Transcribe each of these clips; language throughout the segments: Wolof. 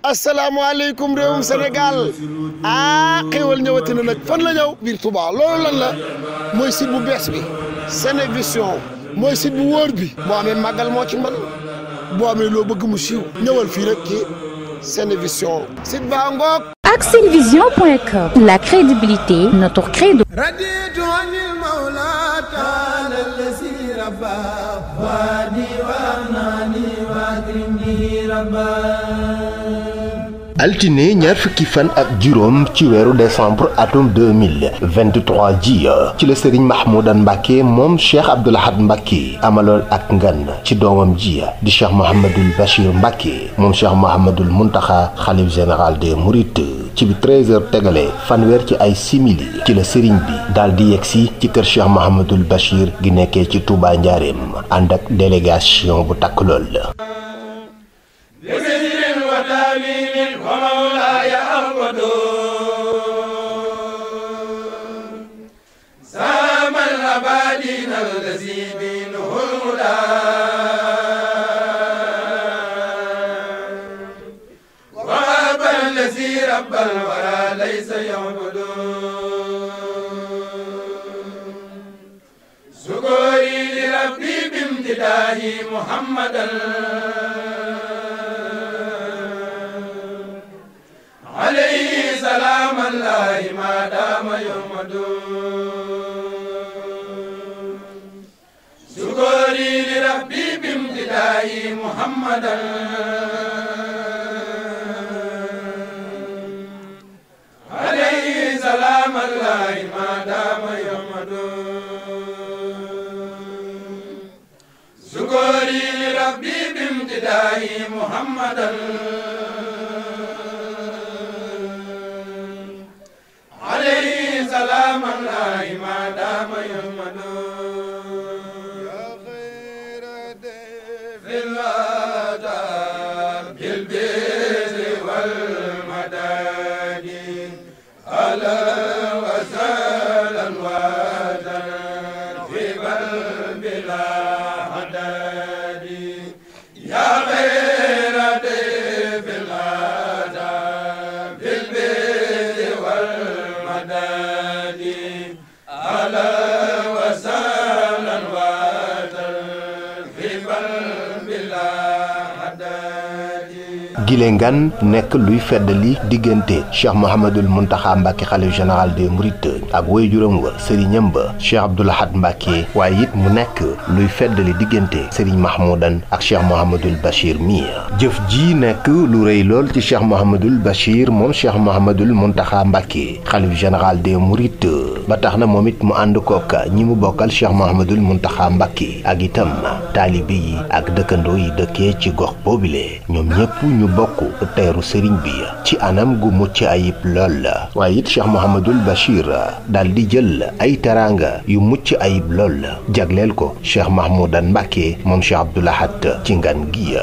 asalaamaaleykum réewum Sénégal xéwal ñëwati na nag fan la ñëw biir Touba loolu lan la mooy site bu bees bi Senevision mooy site bu wóor bi boo amee màggal moo ci man boo amee loo bëgg mu siiw ñëwal fii rek ci Senevision site baa ngoog ak senevision.com la crédibilité notre credo. altine ñaar fukki fan ak juróom ci weeru décembre atum 2023 ji ci la Serigne Mahmoudan Mbacké moom Cheikh Abdoul Ahad Mbacké amaloon ak ngan ci doomam ji di Cheikh Mouhamadoul Bachir Mbacké moom Cheikh Mouhamadoul Mountakha xalif général des Mourides ci bi 13h tegale fanweer ci ay simili ci la Serigne bi daal di yegsi ci kër Cheikh Mouhamadoul Bachir gi nekkee ci Touba Njaareem ànd ak délégation bu takk lool la. ومولاي أحمد سام الأبادين الذي بينه الهدى وهب الذي رب الورى ليس يعبد شكري لربي بامتداه محمدا عليه سلام الله ما دام يحمد شكري لربي بامتداه محمدا عليه سلام الله ما دام يحمد شكري لربي بامتداه محمدا سلام الله ما دام يحمد يا خير ضيف الآداب بالبر والمداد أهلا وسهلا وترحيبا بلا حداد يا خير ضيف الآداب بالبر والمداد gile ngan nekk luy feddali diggante Cheikh Mouhamadoul Mountakha Mbacké xalif général des Mourides ak waajuram wa sëriñam ba Cheikh Abdoul Ahad Mbacké waaye it mu nekk luy feddali diggante Serigne Mahmoudan ak Cheikh Mouhamadoul Bachir mi jëf ji nekk lu rëy lool ci Cheikh Mouhamadoul Bachir moom Cheikh Mouhamadoul Mountakha Mbacké xalif général des Mourides ba tax na moom it mu ànd kook ñi mu bokkal Cheikh Mouhamadoul Mountakha Mbacké ak itam taalibe yi ak dëkkandoo yi dëkkee ci gox boobile ñoom ñëpp ñu bokk teeru sëriñ bi ci anam gu mucc ayib lool waaye it Cheikh Mouhamadoul Bachir daal di jël ay teraanga yu mucc ayib lool jagleel ko Cheikh Mahmoudan Mbacké moom Cheikh Abdoul Ahad ci ngan gi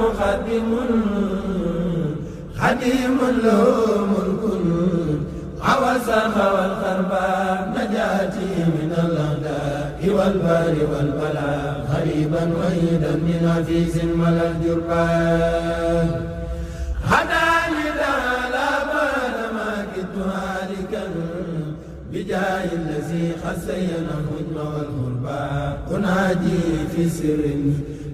مقدم خديم له ملك عوسخ والخرباء نجاتي من الأعداء والبار والبلاء غريبا وحيدا من عزيز ملا الجربان هداني تعالى بعد ما كنت هالكا بجاه الذي خسينا الهجم والغرباء أنادي في سر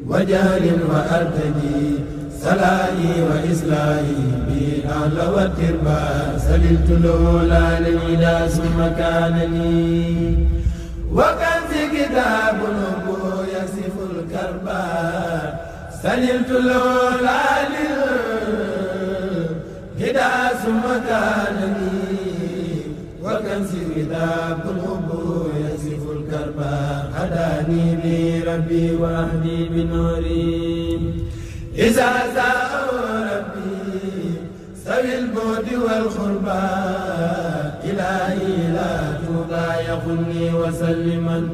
وجهل وأرتجي سلائي وإسلائي بالأهل والتربى سللت الأولى للعدا ثم كانني وكنز كتاب الأبو يصف الكربى سللت الأولى للعدا ثم كانني وكنز كتاب الأبو يصف الكربى هداني لي ربي وأهدي بنوري إذا زاءوا ربي سوي البعد والخربى إلهي لا تضايقني وسلما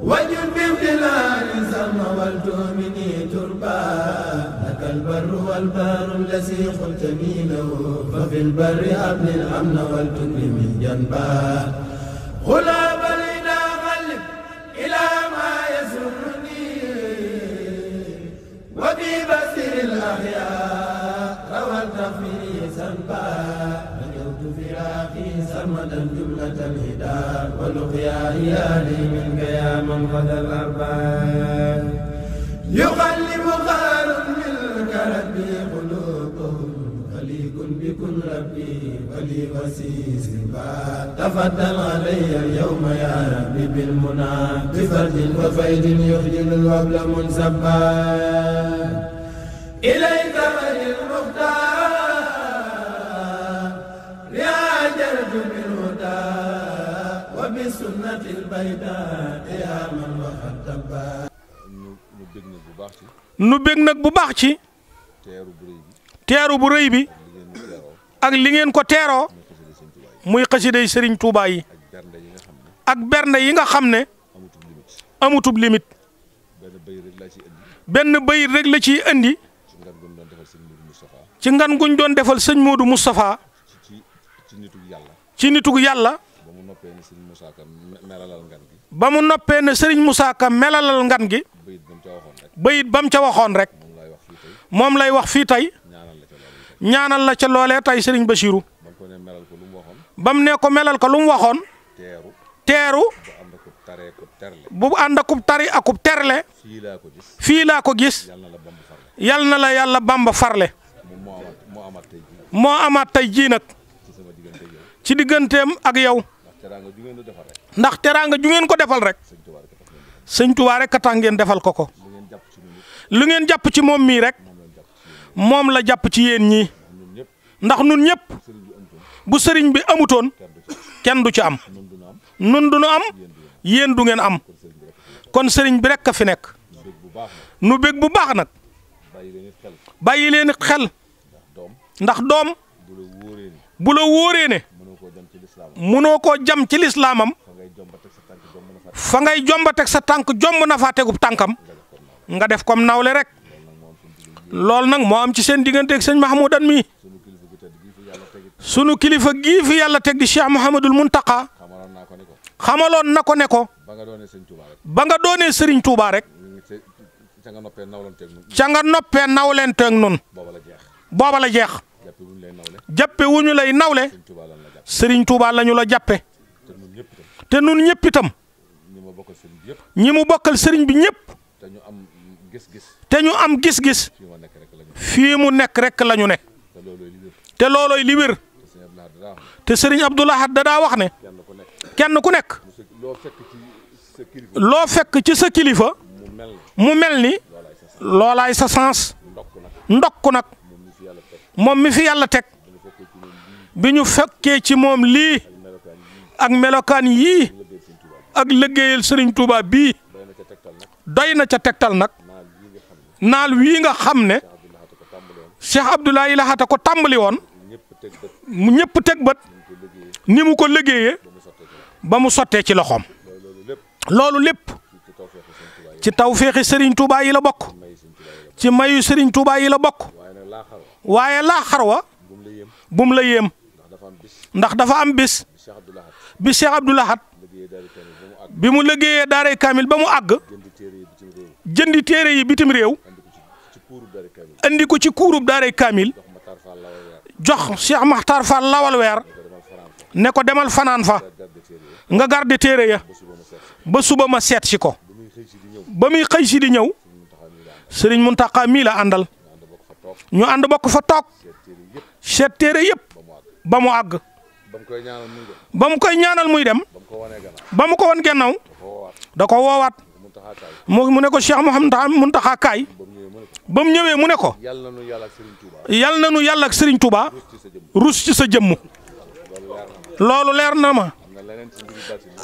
وجد بامتلال سما تؤمني تربى لك البر والبار الذي قلتني له ففي البر أبن الأمن والتكرم جنبا غلاب لنا غلب إلى ما يسرني وفي بصير الأخيار روى التغفير سنبا نجوت فراقي سرمدا جملة الهدى ولقيا إيالي منك يا من خذ الأرباب يقلب خير منك ربي قلوبهم خليق بكن ربي ولي وسيس تفضل علي اليوم يا ربي بالمنى بفرد وفيد يخجل الوبل منسبا إليك غير المختار رعاجرت بالهدى وبالسنة البيضاء يا من وخطبا nu bég nag bu baax ci teeru bu rëy bi ak li ngeen ko teeroo muy xasiday Serigne Touba yi ak bernde yi nga xam ne amutub limite benn bayit rek la ciy indi ci ngan guñ doon defal sëñ Modou Moustapha ci nitug yàlla ba mu noppee ne Serigne Moussa Ka melalal ngan gi bayit bam ca waxoon rek moom lay wax fii tey ñaanal la ca loolee tey Serigne Bachirou bam ne ko melal ko lu mu waxoon teeru bu ànd akub tari akub terle fii laa ko gis yal na la yàlla Bamba farle moo amaat tey jii nag ci digganteem ak yow ndax teraanga ju ngeen ko defal rek sëñ Tuubaa rek a tax ngeen defal ko ko lu ngeen jàpp ci moom mii rek moom la jàpp ci yéen ñii ndax nun ñëpp bu sëriñ bi amutoon kenn du ci am nun du nu am yéen du ngeen am kon sëriñ bi rek a fi nekk nu bég bu baax nag bàyyi leen xel ndax doom bu la wóoree ne mënoo koo jam ci lislaamam fa ngay jomba teg sa tànk jomb na faa tegub tànkam nga def comme nawle rek loolu nag moo am ci seen digganteeg sëñ Mahmoudan mi sunu kilifa gii fi yàlla teg di Cheikh Mouhamadul Muntaqa xamaloon na ko ne ko ba nga doonee Serigne Touba rek ca nga noppee nawlenteeg nun booba la jeex jàppe wu ñu lay nawle Serigne Touba lañu la jàppe te nun ñëpp itam ñi mu bokkal Serigne bi ñëpp te ñu am gis-gis fii mu nekk rek la ñu ne te loolooy li wér te Serigne Abdou Lahad da daa wax ne kenn ku nekk loo fekk ci sa kilifa mu mel ni loolaay sa sens ndokk nag moom mi fi yàlla teg bi ñu fekkee ci moom lii ak melokaan yii ak liggéeyal Serigne Touba bii doy na ca tegtal nag naal wii nga xam ne Cheikh Abdoulaye Lahad ko tàmbali woon mu ñëpp teg bët ni mu ko liggéeyee ba mu sottee ci loxoom loolu lépp ci tawféexi Serigne Touba yi la bokk ci mayu Serigne Touba yi la bokk waaye laa xarwa bum la yéem ndax dafa am bis bi Cheikh Abdou Lahad bi mu liggéeyee daaray kaamil ba mu àgg jëndi téere yi bitim réew andi ko ci kuurub daaray kaamil jox Cheikh Makhtar Fall lawal weer ne ko demal fanaan fa nga garde téere ya ba suba ma seet si ko ba muy xëy si di ñëw Serigne Mountakha mii la àndal ñu ànd bokk fa toog seet téere yëpp ba mu àgg ba mu koy ñaanal muy dem ba mu ko wan gannaaw da ko woowaat mu ne ko Cheikh Mouhamadou Mountakha kaay ba mu ñëwee mu ne ko yal na nu yàlla ak Serigne Touba rus ci sa jëmm loolu leer na ma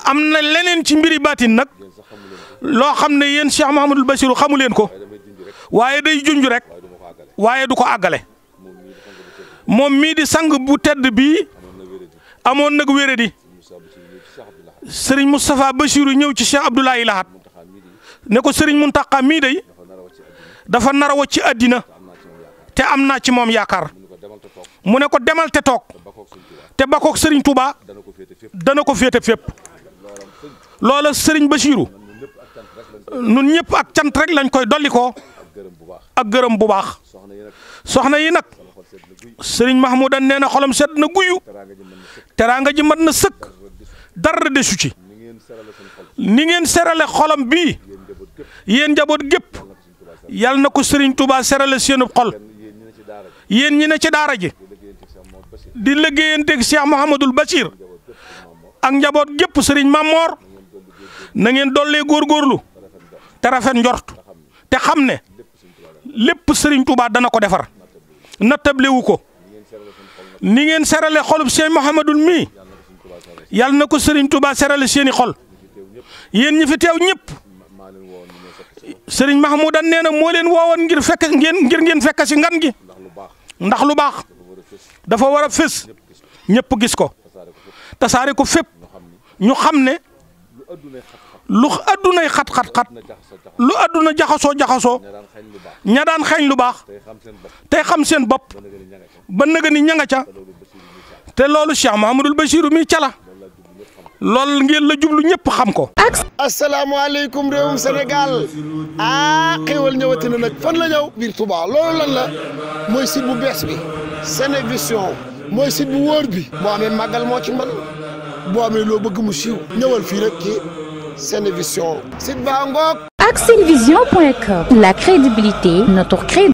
am na leneen ci mbiri baatin nag loo xam ne yéen Cheikh Mouhamadul Bassirou xamu leen ko waaye day junj rek waaye du ko àggale moom mii di sang bu tedd bii amoon nag wéradi Serigne Moustapha Bassirou ñëw ci Cheikh Abdoulaye Lahad ne ko Serigne Mountakha mii day dafa nar a wacc ci àddina te am naa ci moom yaakaar mu ne ko demal te toog te bakook Serigne Touba dana ko féete fépp loola Serigne Bassirou nun ñëpp ak cant rek lañ koy dolli ko ak gërëm bu baax soxna yi nag Serigne Mahmoudan nee na xolam sedd na guyu teraanga ji mat na sëkk dara desu ci ni ngeen serale xolam bii yéen njaboot gépp yal na ko Serigne Touba serale seenub xol yéen ñi ne ci daara ji di liggéeyanteeg Cheikh Mouhamadoul Bachir ak njaboot gépp Serigne Mamor na ngeen dollee góorgóorlu te rafet njort te xam ne lépp Serigne Touba dana ko defar nattablewu ko ni ngeen serale xolub Cheikh Mouhamadoul mii yal na ko Serigne Touba serale seeni xol yéen ñi fi teew ñëpp Serigne Mahmoudan nee na moo leen woowoon ngir ngeen fekk si ngan gi ndax lu baax dafa war a fés ñëpp gis ko tasaare ko fépp ñu xam ne lu addunay xat-xat-xat lu adduna jaxasoo ña daan xeeñ lu baax tey xam seen bopp ba nëga ni ña nga ca te loolu Cheikh Mouhamadoul Bachir mi cala loolu ngeen la jublu ñëpp xam ko. asalaamaaleykum réewum Sénégal xéwal ñëwati na nag fan la ñëw biir Touba loolu lan la mooy site bu bees bi Senevision mooy site bu wóor bi boo amee màggal moo ci man boo amee loo bëgg mu siiw ñëwal fii rek ci Senevision site baa ngoog. Ak Senevision.com, la crédibilité, notre crédibilité.